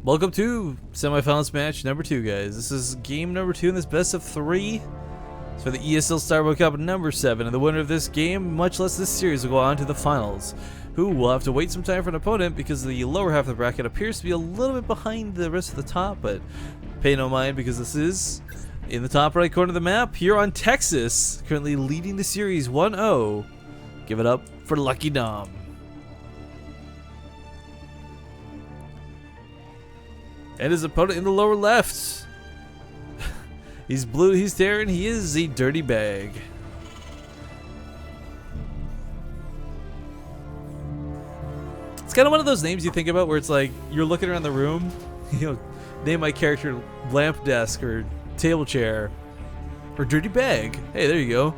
Welcome to semifinals match number 2, guys. This is game number 2 in this best of 3. It's for the ESL Starboy Cup number 7, and the winner of this game, much less this series, will go on to the finals, who will have to wait some time for an opponent because the lower half of the bracket appears to be a little bit behind the rest of the top, but pay no mind because this is in the top right corner of the map here on Texas, currently leading the series 1-0. Give it up for Lucky Dom. And his opponent in the lower left. He's blue, he's Darren, he is a dirty bag. It's kind of one of those names you think about where it's like, you're looking around the room, name my character lamp desk or table chair or dirty bag. Hey, there you go.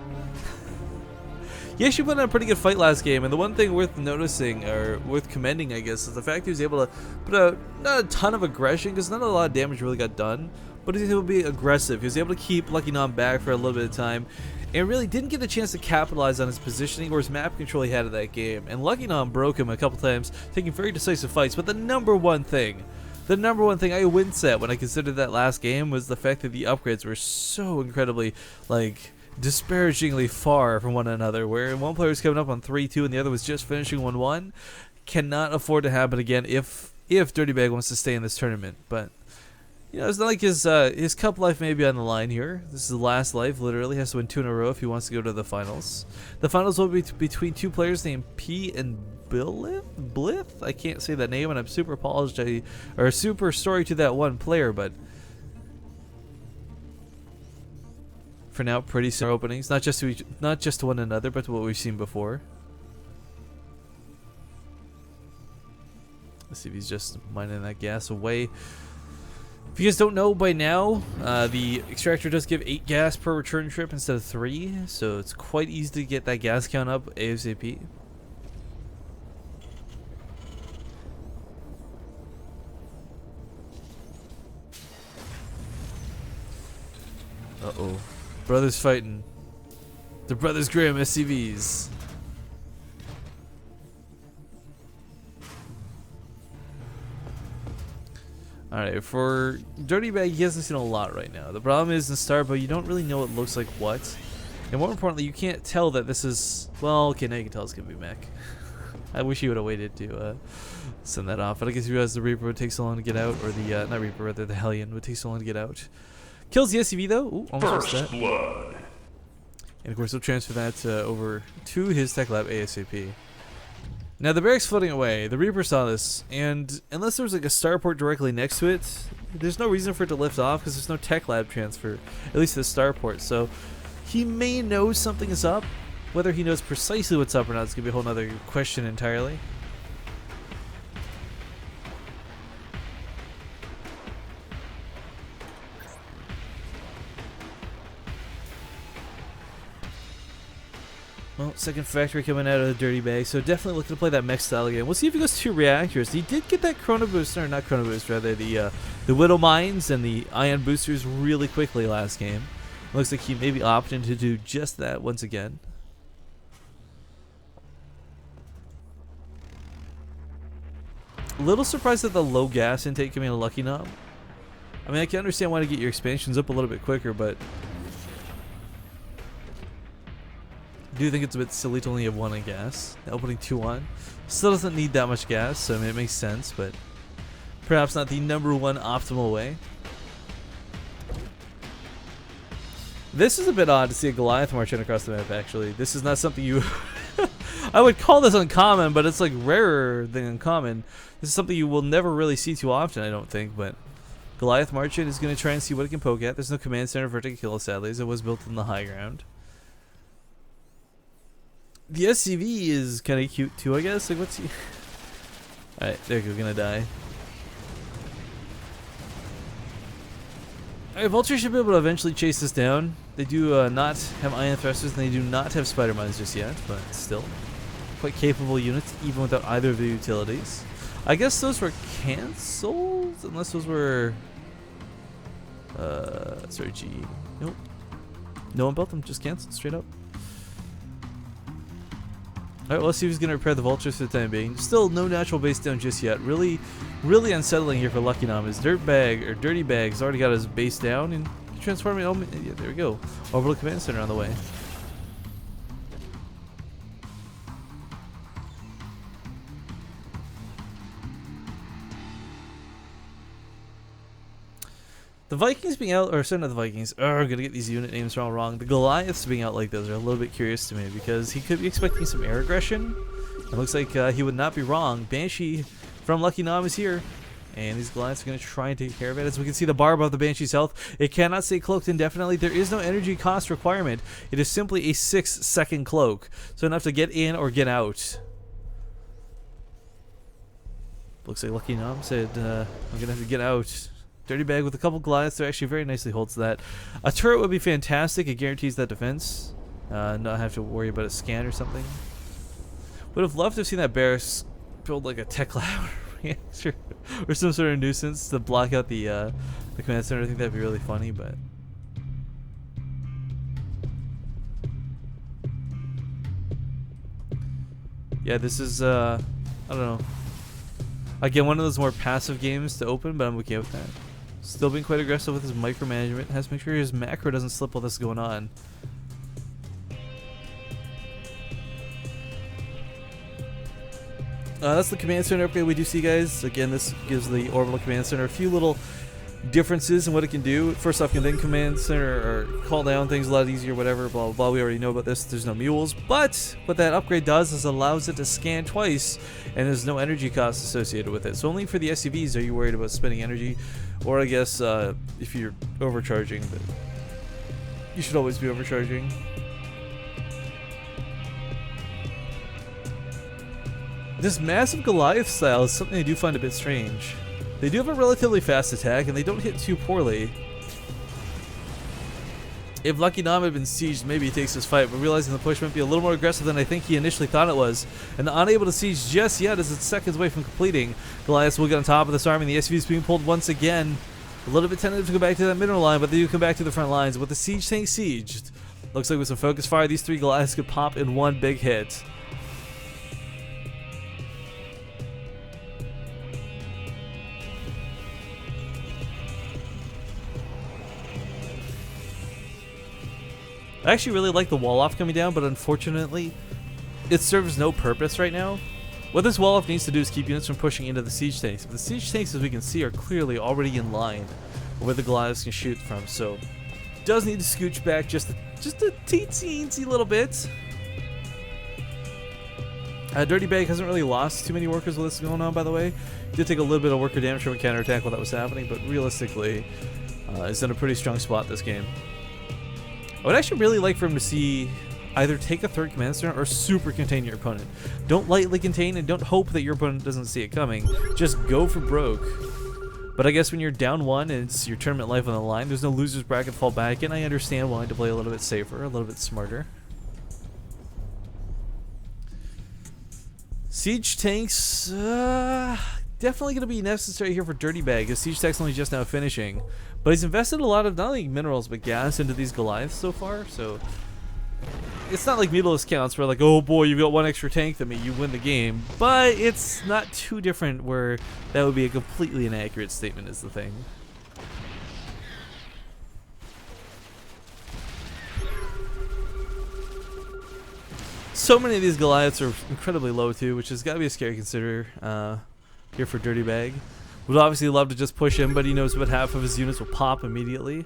He actually put on a pretty good fight last game, and the one thing worth noticing, or worth commending, I guess, is the fact he was able to put out not a ton of aggression, because not a lot of damage really got done, but he was able to be aggressive. He was able to keep Lucky Nom back for a little bit of time, and really didn't get a chance to capitalize on his positioning or his map control he had of that game. And Lucky Nom broke him a couple times, taking very decisive fights, but the number one thing I winced at when I considered that last game was the fact that the upgrades were so incredibly, disparagingly far from one another, where one player was coming up on 3-2 and the other was just finishing 1-1. Cannot afford to happen again if Dirty Bag wants to stay in this tournament. But it's not like his cup life may be on the line here. This is the last life, literally. He has to win 2 in a row if he wants to go to the finals. The finals will be between two players named P and Blith. I can't say that name, and I'm super super sorry to that one player, but for now, pretty similar openings, not just to one another, but to what we've seen before. Let's see if he's just mining that gas away. If you guys don't know by now, the extractor does give 8 gas per return trip instead of 3, so it's quite easy to get that gas count up ASAP. Uh-oh. Brothers fighting. The Brothers Graham SCVs. Alright, for Dirty Bag, he hasn't seen a lot right now. The problem is in Starboy, you don't really know what looks like what. And more importantly, you can't tell that this is... Well, okay, now you can tell it's going to be mech. I wish he would have waited to send that off. But I guess if you realize the Reaper would take so long to get out, or the, not Reaper, rather the Hellion would take so long to get out. Kills the SCV though. Ooh, almost First that. blood. And of course he'll transfer that over to his tech lab ASAP. Now the barracks floating away. The Reaper saw this, and unless there was like a starport directly next to it, there's no reason for it to lift off because there's no tech lab transfer, at least to the starport. So he may know something is up. Whether he knows precisely what's up or not is gonna be a whole other question entirely. Well, second factory coming out of the Dirty Bag, so definitely looking to play that mech style again. We'll see if he goes 2 reactors. He did get that Chrono Booster, or not Chrono Boost, rather, the Widow Mines and the Ion Boosters really quickly last game. Looks like he may be opting to do just that once again. A little surprised at the low gas intake coming in Lucky Nom. I mean, I can understand why to get your expansions up a little bit quicker, but I do think it's a bit silly to only have 1 in gas. Opening 2 on. Still doesn't need that much gas, so I mean, it makes sense, but perhaps not the #1 optimal way. This is a bit odd to see a Goliath marching across the map, actually. This is not something you... I would call this uncommon, but it's like rarer than uncommon. This is something you will never really see too often, I don't think, but Goliath marching is going to try and see what it can poke at. There's no command center for it to kill, sadly, as it was built in the high ground. The SCV is kind of cute too, I guess. Like, what's he? Alright, there you go, gonna die. Alright, Vulture should be able to eventually chase this down. They do not have Ion Thrusters, and they do not have Spider Mines just yet, but still. Quite capable units, even without either of the utilities. I guess those were cancelled? Unless those were... sorry, GE. Nope. No one built them, just cancelled, straight up. Alright, well, let's see if he's going to repair the vultures for the time being. Still no natural base down just yet. Really, really unsettling here for Lucky Nom. His Dirty Bag's already got his base down and transforming element. Yeah, there we go. Orbital Command Center on the way. The Vikings being out, or sorry, not the Vikings. Oh, I'm gonna get these unit names wrong. The Goliaths being out like those are a little bit curious to me because he could be expecting some air aggression. It looks like he would not be wrong. Banshee from Lucky Nom is here, and these Goliaths are gonna try and take care of it. As we can see, the bar above the Banshee's health, it cannot stay cloaked indefinitely. There is no energy cost requirement. It is simply a 6-second cloak, so enough to get in or get out. Looks like Lucky Nom said, "I'm gonna have to get out." Dirty Bag with a couple Goliaths there actually very nicely holds that. A turret would be fantastic. It guarantees that defense. Not have to worry about a scan or something. Would have loved to have seen that Barracks build like a tech lab or some sort of nuisance to block out the command center. I think that'd be really funny, but yeah, this is I don't know. Again, one of those more passive games to open, but I'm okay with that. Still being quite aggressive with his micromanagement. Has to make sure his macro doesn't slip while this is going on. That's the command center upgrade we do see, guys. Again, this gives the orbital command center a few little differences in what it can do. First off, can then command center or call down things a lot easier, whatever, blah, blah, blah. We already know about this. There's no mules. But what that upgrade does is allows it to scan twice, and there's no energy cost associated with it. So only for the SUVs are you worried about spending energy, or I guess if you're overcharging, but you should always be overcharging. This massive Goliath style is something I do find a bit strange. They do have a relatively fast attack, and they don't hit too poorly. If Lucky Nom had been sieged, maybe he takes this fight, but realizing the push might be a little more aggressive than I think he initially thought it was, and unable to siege just yet as it's seconds away from completing, Goliaths will get on top of this army, and the SUV is being pulled once again. A little bit tentative to go back to that middle line, but they do come back to the front lines. With the siege tank sieged, looks like with some focus fire, these 3 Goliaths could pop in one big hit. I actually really like the wall off coming down, but unfortunately, it serves no purpose right now. What this wall off needs to do is keep units from pushing into the siege tanks. But the siege tanks, as we can see, are clearly already in line where the Goliaths can shoot from. So, does need to scooch back just a teensy little bit. Dirty Bag hasn't really lost too many workers while this is going on, by the way. He did take a little bit of worker damage from a counterattack while that was happening, but realistically, he's in a pretty strong spot this game. I would actually really like for him to see either take a third command center or super contain your opponent. Don't lightly contain and don't hope that your opponent doesn't see it coming. Just go for broke. But I guess when you're down 1 and it's your tournament life on the line, there's no loser's bracket to fall back in. I understand wanting to play a little bit safer, a little bit smarter. Siege tanks, definitely going to be necessary here for Dirty Bag, as Siege Tech's only just now finishing. But he's invested a lot of not only minerals but gas into these Goliaths so far, so it's not like meatless counts where like, oh boy, you've got 1 extra tank than me, you win the game. But it's not too different where that would be a completely inaccurate statement is the thing. So many of these Goliaths are incredibly low too, which has got to be a scary consider here for Dirty Bag. Would obviously love to just push him, but he knows about half of his units will pop immediately.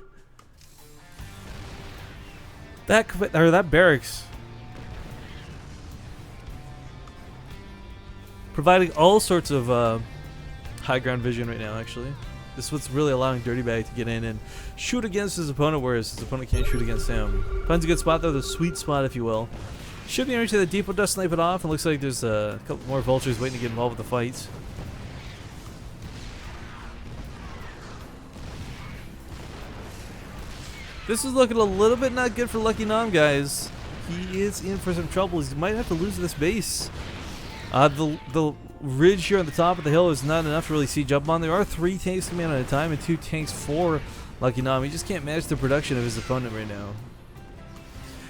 That barracks providing all sorts of high ground vision right now. Actually, this is what's really allowing Dirty Bag to get in and shoot against his opponent, whereas his opponent can't shoot against him. Finds a good spot though, the sweet spot, if you will. Should be able to the depot does snipe it off, and looks like there's a couple more vultures waiting to get involved with the fight. This is looking a little bit not good for Lucky Nom, guys. He is in for some trouble. He might have to lose this base. The ridge here on the top of the hill is not enough to really siege up on. There are 3 tanks coming in at a time and 2 tanks for Lucky Nom. He just can't match the production of his opponent right now.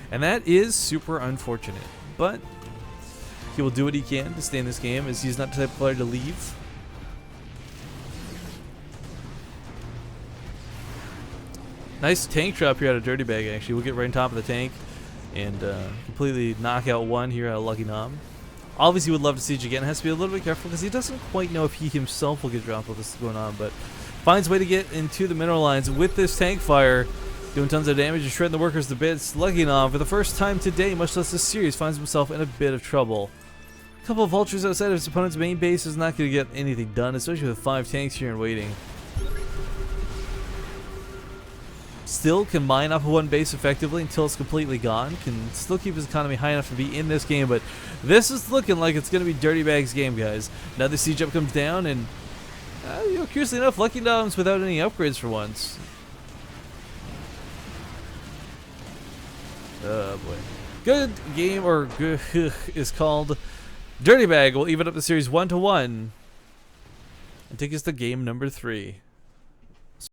And that is super unfortunate. But He will do what he can to stay in this game, as he's not the type of player to leave. Nice tank drop here out of Dirty Bag, actually. We'll get right on top of the tank and completely knock out one here out of Lucky Nom. Obviously, would love to siege again. Has to be a little bit careful because he doesn't quite know if he himself will get dropped with this going on, but finds a way to get into the mineral lines with this tank fire, doing tons of damage and shredding the workers to bits. Lucky Nom, for the first time today, much less this series, finds himself in a bit of trouble. A couple of vultures outside of his opponent's main base is not going to get anything done, especially with 5 tanks here and waiting. Still can mine up one base effectively until it's completely gone. Can still keep his economy high enough to be in this game, but this is looking like it's going to be Dirty Bag's game, guys. Now the siege up comes down, and curiously enough, Lucky Nom's without any upgrades for once. Oh boy. Good game, or good is called. Dirty Bag will even up the series 1-1 and take us to game number 3.